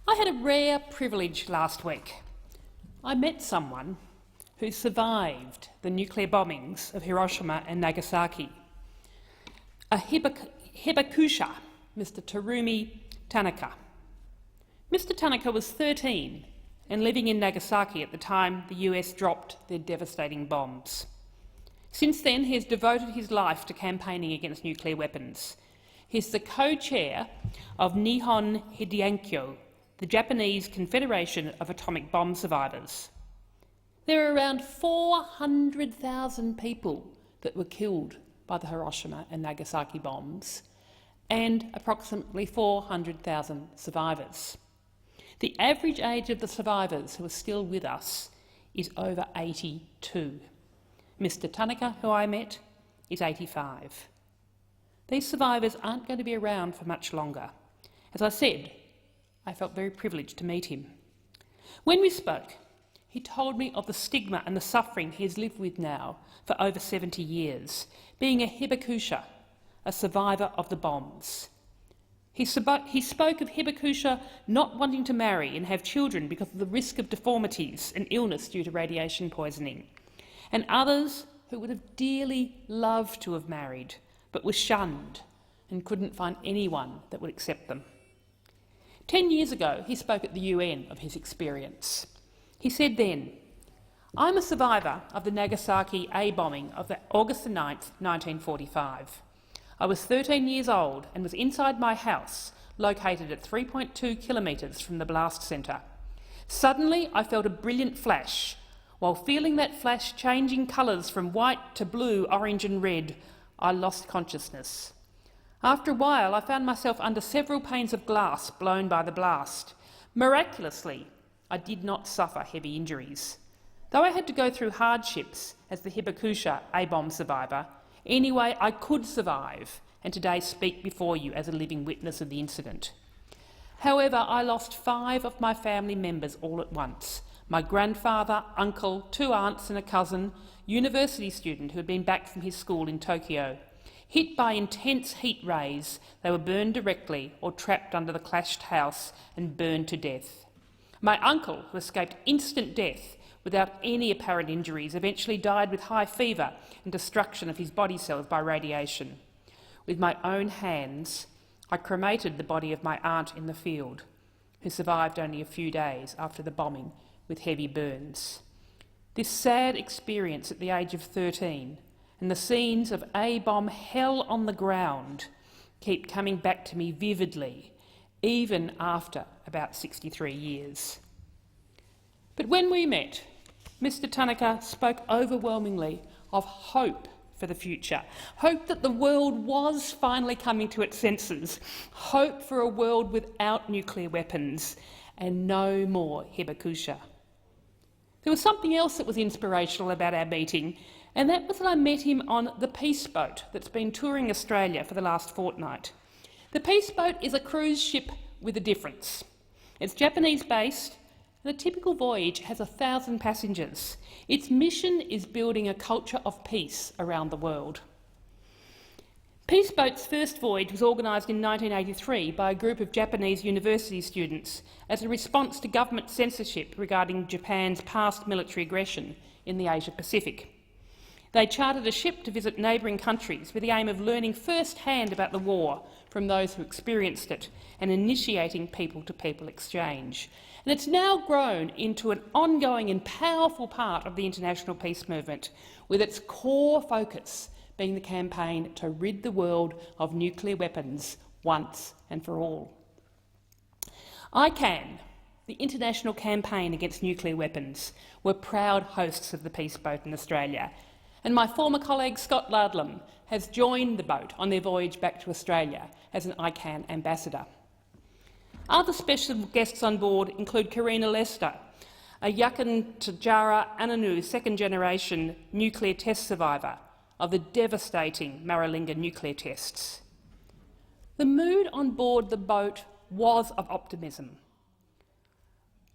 I had a rare privilege last week. I met someone who survived the nuclear bombings of Hiroshima and Nagasaki. A hibakusha, Mr. Terumi Tanaka. Mr. Tanaka was 13 and living in Nagasaki at the time the US dropped their devastating bombs. Since then, he has devoted his life to campaigning against nuclear weapons. He's the co-chair of Nihon Hidankyo, the Japanese Confederation of Atomic Bomb Survivors. There are around 400,000 people that were killed by the Hiroshima and Nagasaki bombs, and approximately 400,000 survivors. The average age of the survivors who are still with us is over 82. Mr. Tanaka, who I met, is 85. These survivors aren't going to be around for much longer. As I said, I felt very privileged to meet him. When we spoke, he told me of the stigma and the suffering he has lived with now for over 70 years, being a hibakusha, a survivor of the bombs. He spoke of hibakusha not wanting to marry and have children because of the risk of deformities and illness due to radiation poisoning, and others who would have dearly loved to have married but were shunned and couldn't find anyone that would accept them. 10 years ago, he spoke at the UN of his experience. He said then, "I'm a survivor of the Nagasaki A bombing of August 9th, 1945. I was 13 years old and was inside my house, located at 3.2 kilometres from the blast centre. Suddenly, I felt a brilliant flash. While feeling that flash changing colours from white to blue, orange and red, I lost consciousness. After a while, I found myself under several panes of glass blown by the blast. Miraculously, I did not suffer heavy injuries. Though I had to go through hardships as the hibakusha A-bomb survivor, anyway I could survive and today speak before you as a living witness of the incident. However, I lost 5 of my family members all at once. My grandfather, uncle, 2 aunts and a cousin, university student who had been back from his school in Tokyo. Hit by intense heat rays, they were burned directly or trapped under the clashed house and burned to death. My uncle, who escaped instant death without any apparent injuries, eventually died with high fever and destruction of his body cells by radiation. With my own hands, I cremated the body of my aunt in the field, who survived only a few days after the bombing with heavy burns. This sad experience at the age of 13 and the scenes of A-bomb hell on the ground keep coming back to me vividly, even after about 63 years. But when we met, Mr. Tanaka spoke overwhelmingly of hope for the future, hope that the world was finally coming to its senses, hope for a world without nuclear weapons and no more hibakusha. There was something else that was inspirational about our meeting, and that was that I met him on the Peace Boat that's been touring Australia for the last fortnight. The Peace Boat is a cruise ship with a difference. It's Japanese-based, and a typical voyage has 1,000 passengers. Its mission is building a culture of peace around the world. Peace Boat's first voyage was organised in 1983 by a group of Japanese university students as a response to government censorship regarding Japan's past military aggression in the Asia-Pacific. They chartered a ship to visit neighbouring countries with the aim of learning first-hand about the war from those who experienced it and initiating people-to-people exchange. And it's now grown into an ongoing and powerful part of the international peace movement, with its core focus being the campaign to rid the world of nuclear weapons once and for all. ICAN, the International Campaign Against Nuclear Weapons, were proud hosts of the Peace Boat in Australia, and my former colleague Scott Lardlam has joined the boat on their voyage back to Australia as an ICAN ambassador. Other special guests on board include Karina Lester, a Yakan Tajara Ananu second-generation nuclear test survivor of the devastating Maralinga nuclear tests. The mood on board the boat was of optimism.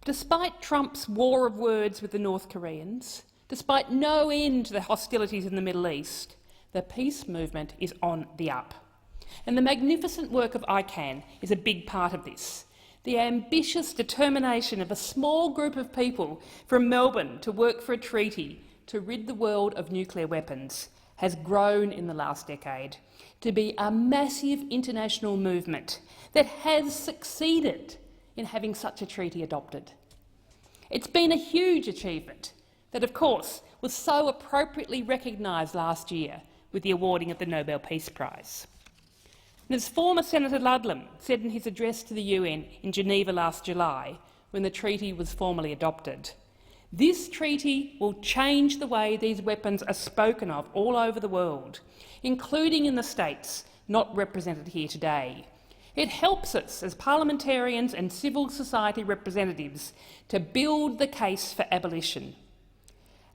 Despite Trump's war of words with the North Koreans, despite no end to the hostilities in the Middle East, the peace movement is on the up. And the magnificent work of ICAN is a big part of this. The ambitious determination of a small group of people from Melbourne to work for a treaty to rid the world of nuclear weapons has grown in the last decade to be a massive international movement that has succeeded in having such a treaty adopted. It's been a huge achievement that, of course, was so appropriately recognised last year with the awarding of the Nobel Peace Prize. And as former Senator Ludlam said in his address to the UN in Geneva last July, when the treaty was formally adopted, this treaty will change the way these weapons are spoken of all over the world, including in the states not represented here today. It helps us as parliamentarians and civil society representatives to build the case for abolition.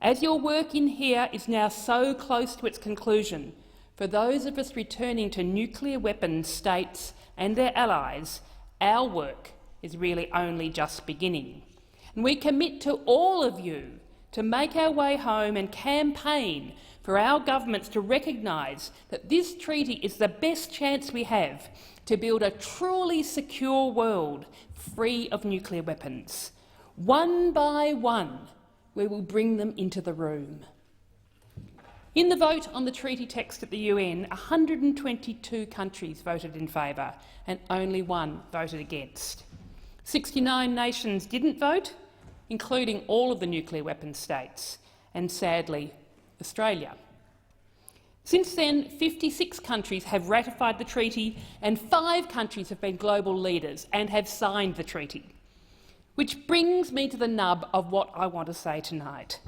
As your work in here is now so close to its conclusion, for those of us returning to nuclear weapons states and their allies, our work is really only just beginning. And we commit to all of you to make our way home and campaign for our governments to recognise that this treaty is the best chance we have to build a truly secure world free of nuclear weapons. One by one, we will bring them into the room. In the vote on the treaty text at the UN, 122 countries voted in favour and only one voted against. 69 nations didn't vote, including all of the nuclear weapons states, and sadly, Australia. Since then, 56 countries have ratified the treaty and 5 countries have been global leaders and have signed the treaty. Which brings me to the nub of what I want to say tonight.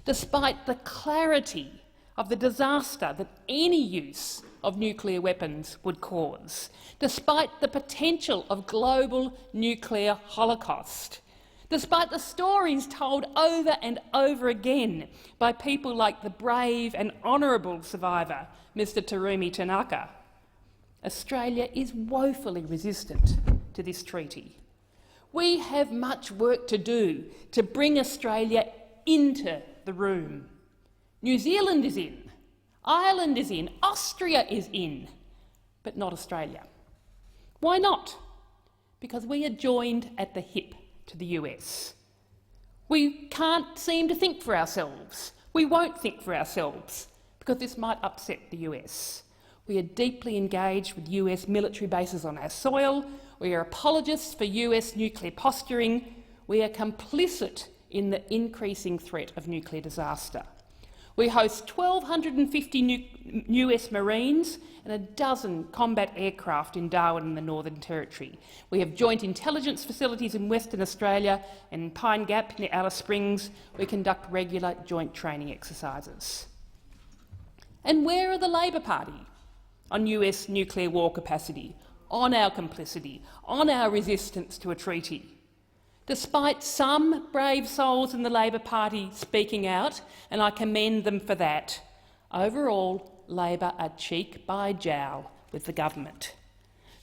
Despite the clarity of the disaster that any use of nuclear weapons would cause, despite the potential of global nuclear holocaust, despite the stories told over and over again by people like the brave and honourable survivor, Mr Terumi Tanaka, Australia is woefully resistant to this treaty. We have much work to do to bring Australia into the room. New Zealand is in, Ireland is in, Austria is in, but not Australia. Why not? Because we are joined at the hip to the US. We can't seem to think for ourselves. We won't think for ourselves because this might upset the US. We are deeply engaged with US military bases on our soil. We are apologists for US nuclear posturing. We are complicit in the increasing threat of nuclear disaster. We host 1,250 US Marines and a dozen combat aircraft in Darwin in the Northern Territory. We have joint intelligence facilities in Western Australia and in Pine Gap near Alice Springs. We conduct regular joint training exercises. And where are the Labor Party on US nuclear war capacity, on our complicity, on our resistance to a treaty? Despite some brave souls in the Labor Party speaking out, and I commend them for that, overall Labor are cheek by jowl with the government.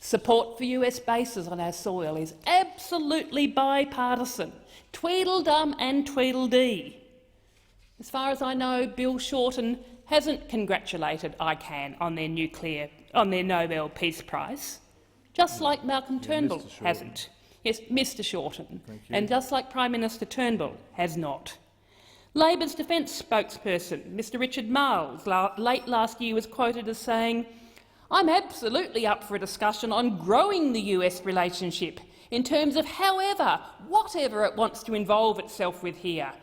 Support for US bases on our soil is absolutely bipartisan, Tweedledum and Tweedledee. As far as I know, Bill Shorten hasn't congratulated ICAN on their Nobel Peace Prize, just like Malcolm Turnbull hasn't. Yes, Mr Shorten, and just like Prime Minister Turnbull has not. Labor's defence spokesperson, Mr Richard Marles, late last year was quoted as saying, "I'm absolutely up for a discussion on growing the US relationship in terms of whatever it wants to involve itself with here.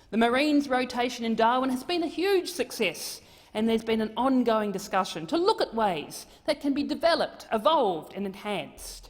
The Marines rotation in Darwin has been a huge success, and there's been an ongoing discussion to look at ways that can be developed, evolved and enhanced."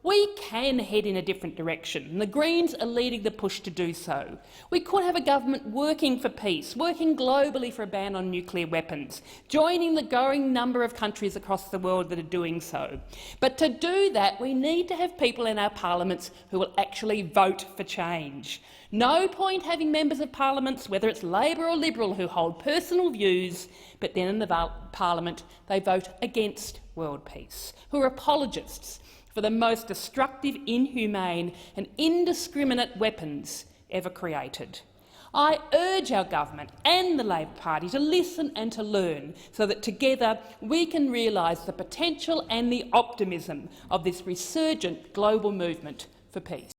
We can head in a different direction, and the Greens are leading the push to do so. We could have a government working for peace, working globally for a ban on nuclear weapons, joining the growing number of countries across the world that are doing so. But to do that, we need to have people in our parliaments who will actually vote for change. No point having members of parliaments, whether it's Labor or Liberal, who hold personal views, but then in the parliament they vote against world peace, who are apologists for the most destructive, inhumane and indiscriminate weapons ever created. I urge our government and the Labor Party to listen and to learn so that together we can realise the potential and the optimism of this resurgent global movement for peace.